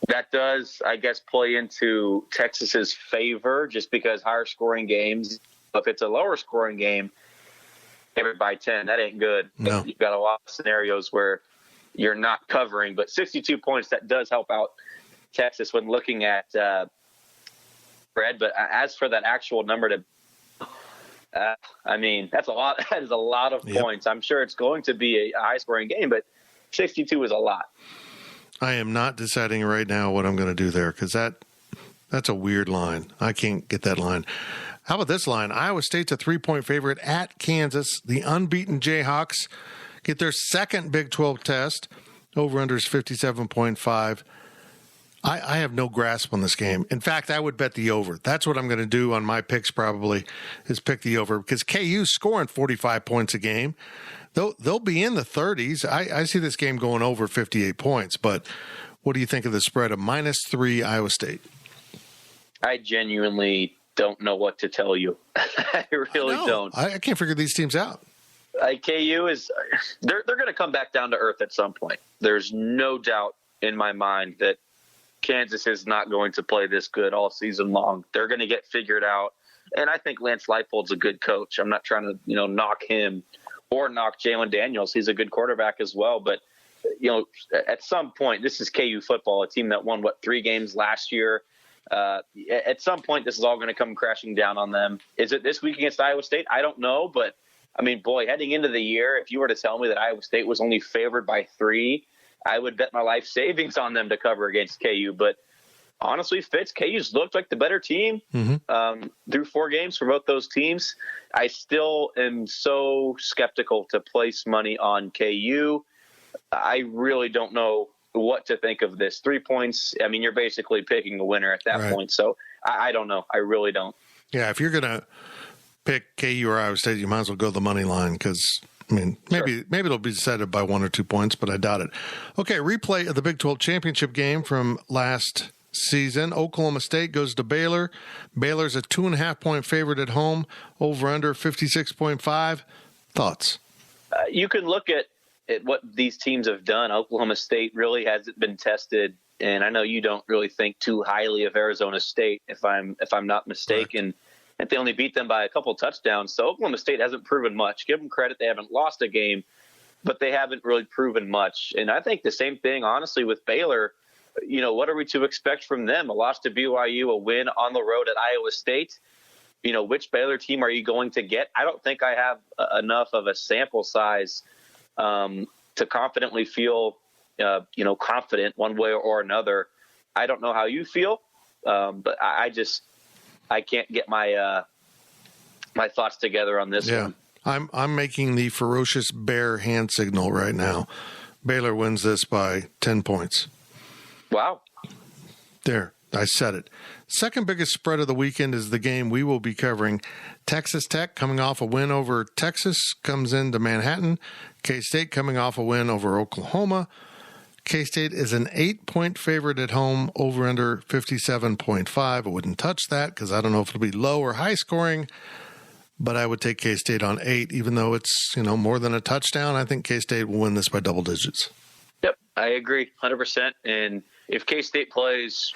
O: That does, I guess, play into Texas's favor just because higher scoring games. If it's a lower scoring game, favored by 10, that ain't good.
J: No.
O: You've got a lot of scenarios where you're not covering, but 62 points, that does help out Texas when looking at spread. But as for that actual number to, that's a lot. That is a lot of points. I'm sure it's going to be a high scoring game, but 62 is a lot.
J: I am not deciding right now what I'm going to do there because that's a weird line. I can't get that line. How about this line? Iowa State's a 3-point favorite at Kansas. The unbeaten Jayhawks get their second Big 12 test. Over-under is 57.5. I have no grasp on this game. In fact, I would bet the over. That's what I'm going to do on my picks probably, is pick the over because KU's scoring 45 points a game. They'll be in the 30s. I see this game going over 58 points. But what do you think of the spread of -3 Iowa State?
O: I genuinely don't know what to tell you. I really don't.
J: I can't figure these teams out.
O: KU is they're going to come back down to earth at some point. There's no doubt in my mind that Kansas is not going to play this good all season long. They're going to get figured out. And I think Lance Leipold's a good coach. I'm not trying to, knock him or knock Jalen Daniels. He's a good quarterback as well. But, at some point, this is KU football, a team that won, 3 games last year. At some point, this is all going to come crashing down on them. Is it this week against Iowa State? I don't know. But, heading into the year, if you were to tell me that Iowa State was only favored by 3, I would bet my life savings on them to cover against KU. But honestly, Fitz, KU's looked like the better team through 4 games for both those teams. I still am so skeptical to place money on KU. I really don't know what to think of this. 3 points, you're basically picking a winner at that point. So I don't know. I really don't.
J: Yeah, if you're going to pick KU or Iowa State, you might as well go the money line because maybe it'll be decided by 1 or 2 points, but I doubt it. Okay, replay of the Big 12 championship game from last season. Oklahoma State goes to Baylor. Baylor's a 2.5-point favorite at home. Over under 56.5. Thoughts?
O: You can look at what these teams have done. Oklahoma State really hasn't been tested, and I know you don't really think too highly of Arizona State, if I'm not mistaken. Right. And they only beat them by a couple touchdowns. So Oklahoma State hasn't proven much. Give them credit. They haven't lost a game, but they haven't really proven much. And I think the same thing, honestly, with Baylor. What are we to expect from them? A loss to BYU, a win on the road at Iowa State. Which Baylor team are you going to get? I don't think I have enough of a sample size to confidently feel, confident one way or another. I don't know how you feel, but I can't get my my thoughts together on this one.
J: I'm making the ferocious bear hand signal right now. Baylor wins this by 10 points.
O: Wow.
J: There, I said it. Second biggest spread of the weekend is the game we will be covering. Texas Tech coming off a win over Texas comes into Manhattan. K-State coming off a win over Oklahoma. K-State is an 8-point favorite at home, over under 57.5. I wouldn't touch that because I don't know if it'll be low or high scoring, but I would take K-State on 8, even though it's, more than a touchdown. I think K-State will win this by double digits.
O: Yep, I agree 100%. And if K-State plays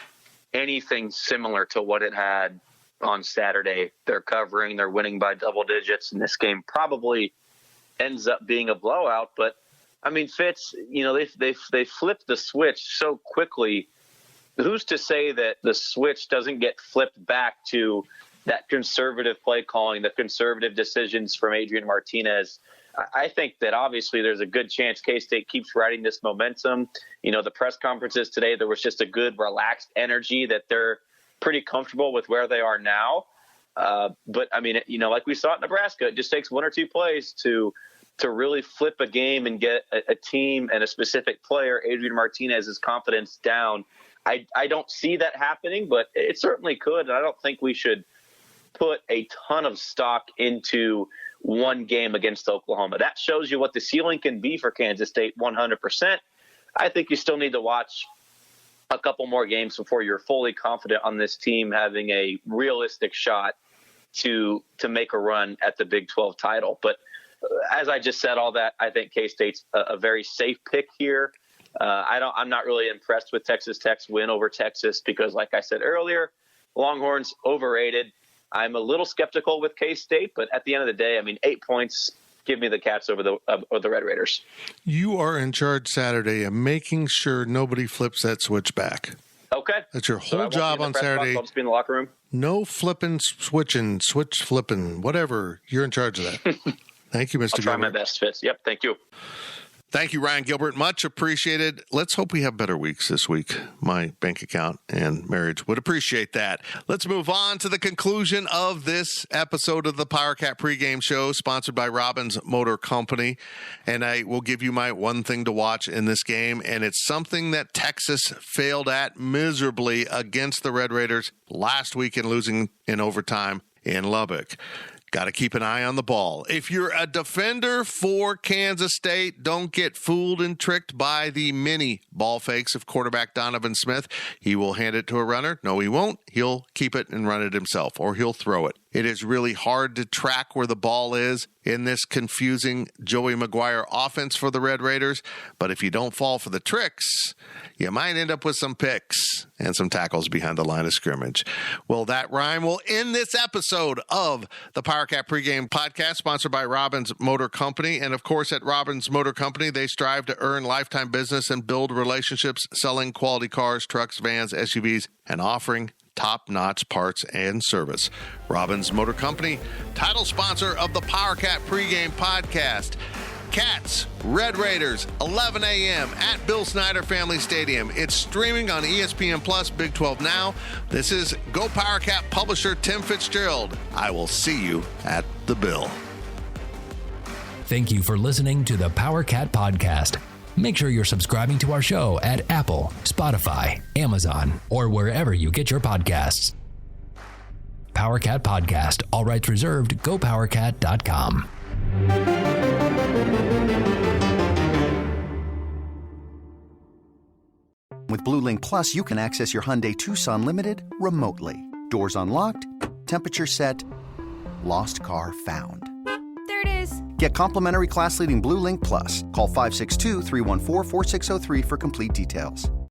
O: anything similar to what it had on Saturday, they're covering, they're winning by double digits, and this game probably ends up being a blowout. But Fitz, they flipped the switch so quickly who's to say that the switch doesn't get flipped back to that conservative play calling, the conservative decisions from Adrian Martinez? I think that obviously there's a good chance K-State keeps riding this momentum. The press conferences today, there was just a good relaxed energy that they're pretty comfortable with where they are now. But I mean, like we saw at Nebraska, it just takes one or two plays to really flip a game and get a team and a specific player, Adrian Martinez's confidence down. I don't see that happening, but it certainly could. And I don't think we should put a ton of stock into one game against Oklahoma. That shows you what the ceiling can be for Kansas State 100%. I think you still need to watch a couple more games before you're fully confident on this team having a realistic shot to make a run at the Big 12 title. But as I just said all that, I think K-State's a very safe pick here. I'm not really impressed with Texas Tech's win over Texas because, like I said earlier, Longhorns overrated. I'm a little skeptical with K-State, but at the end of the day, I mean, 8 points, give me the Cats over the Red Raiders.
J: You are in charge Saturday of making sure nobody flips that switch back.
O: Okay.
J: That's your whole job on Saturday.
O: I'll just be in the locker room.
J: No flipping, switching, switch flipping, whatever. You're in charge of that. Thank you, Mr.
O: I'll try
J: Gilbert.
O: my best, Fitz. Yep, thank you.
J: Thank you, Ryan Gilbert. Much appreciated. Let's hope we have better weeks this week. My bank account and marriage would appreciate that. Let's move on to the conclusion of this episode of the PowerCat pregame show, sponsored by Robbins Motor Company. And I will give you my one thing to watch in this game, and it's something that Texas failed at miserably against the Red Raiders last week in losing in overtime in Lubbock. Got to keep an eye on the ball. If you're a defender for Kansas State, don't get fooled and tricked by the many ball fakes of quarterback Donovan Smith. He will hand it to a runner. No, he won't. He'll keep it and run it himself, or he'll throw it. It is really hard to track where the ball is in this confusing Joey Maguire offense for the Red Raiders. But if you don't fall for the tricks, you might end up with some picks and some tackles behind the line of scrimmage. Well, that rhyme will end this episode of the PowerCat pregame podcast, sponsored by Robbins Motor Company. And of course, at Robbins Motor Company, they strive to earn lifetime business and build relationships, selling quality cars, trucks, vans, SUVs, and offering top-notch parts and service. Robbins Motor Company, title sponsor of the PowerCat pregame podcast. Cats, Red Raiders, 11 a.m. at Bill Snyder Family Stadium. It's streaming on ESPN Plus, Big 12 Now. This is Go PowerCat publisher Tim Fitzgerald. I will see you at the Bill.
P: Thank you for listening to the PowerCat podcast. Make sure you're subscribing to our show at Apple, Spotify, Amazon, or wherever you get your podcasts. PowerCat Podcast. All rights reserved. GoPowerCat.com.
Q: With Blue Link Plus, you can access your Hyundai Tucson Limited remotely. Doors unlocked, temperature set, lost car found.
H: There it is.
Q: Get complimentary class-leading Blue Link Plus. Call 562-314-4603 for complete details.